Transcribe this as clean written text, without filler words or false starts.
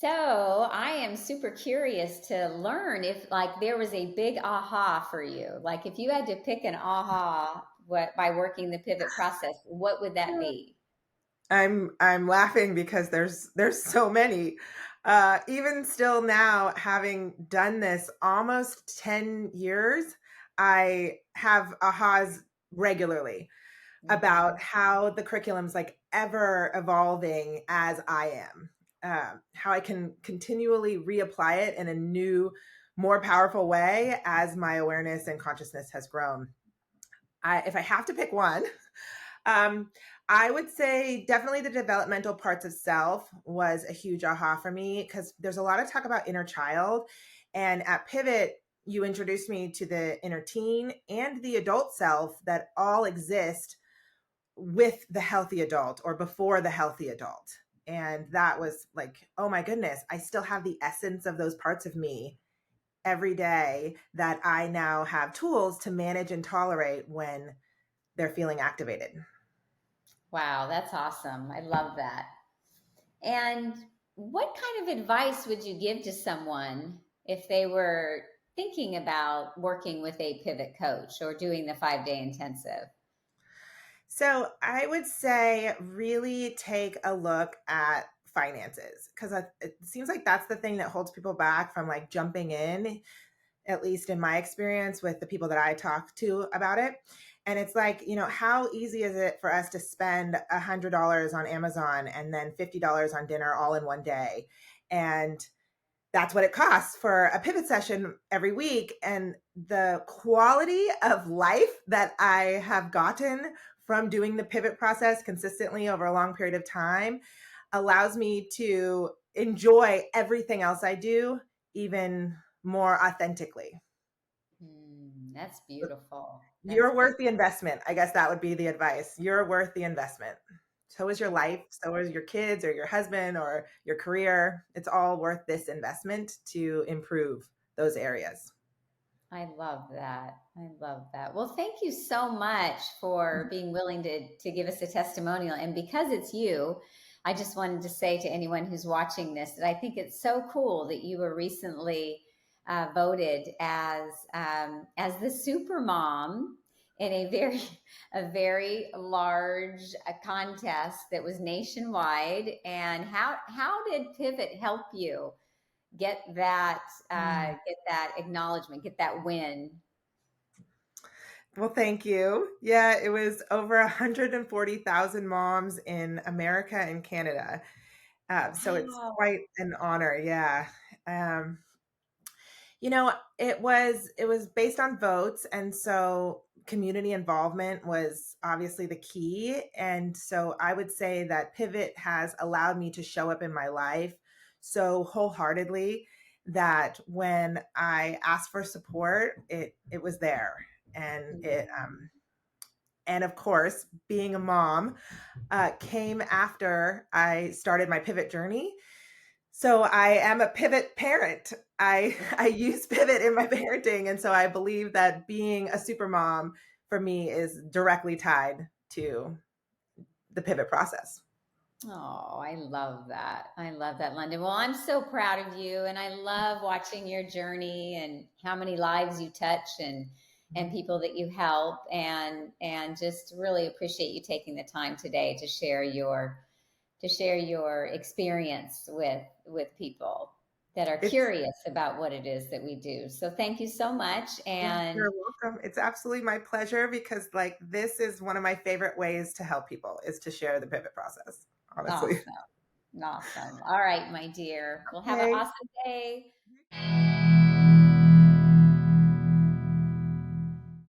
So I am super curious to learn if like there was a big aha for you. Like if you had to pick an aha by working the pivot process, what would that be? I'm laughing because there's so many. Even still now, having done this almost 10 years, I have ahas regularly about Hmm. how the curriculum's like ever evolving as I am. How I can continually reapply it in a new, more powerful way as my awareness and consciousness has grown. If I have to pick one, um, I would say definitely the developmental parts of self was a huge aha for me because there's a lot of talk about inner child. And at Pivot, you introduced me to the inner teen and the adult self that all exist with the healthy adult or before the healthy adult. And that was like, oh my goodness, I still have the essence of those parts of me every day that I now have tools to manage and tolerate when they're feeling activated. Wow, that's awesome. I love that. And what kind of advice would you give to someone if they were thinking about working with a pivot coach or doing the 5 day intensive? So I would say really take a look at finances because it seems like that's the thing that holds people back from like jumping in, at least in my experience with the people that I talk to about it. And it's like, how easy is it for us to spend $100 on Amazon and then $50 on dinner all in one day? And that's what it costs for a pivot session every week. And the quality of life that I have gotten from doing the pivot process consistently over a long period of time allows me to enjoy everything else I do even more authentically. That's beautiful. That's You're worth the beautiful. investment. I guess that would be the advice. You're worth the investment. So is your life, so is your kids or your husband or your career. It's all worth this investment to improve those areas. I love that. I love that. Well, thank you so much for being willing to give us a testimonial. And because it's you, I just wanted to say to anyone who's watching this that I think it's so cool that you were recently voted as the super mom in a very a very large contest that was nationwide. And how did Pivot help you get that acknowledgement, get that win? Well, thank you. Yeah, it was over 140,000 moms in America and Canada. So it's Wow. quite an honor. Yeah. Um, it was based on votes, and so community involvement was obviously the key. And so I would say that Pivot has allowed me to show up in my life so wholeheartedly that when I asked for support, it was there. And it and of course, being a mom came after I started my pivot journey. So I am a pivot parent. I use pivot in my parenting, and so I believe that being a super mom for me is directly tied to the pivot process. Oh, I love that. I love that, London. Well, I'm so proud of you, and I love watching your journey and how many lives you touch and people that you help, and just really appreciate you taking the time today to share your experience with people that are It's curious about what it is that we do. So thank you so much, You're and welcome. It's absolutely my pleasure because like this is one of my favorite ways to help people is to share the pivot process, honestly. awesome, awesome. All right, my dear. Well, have an Okay. awesome day.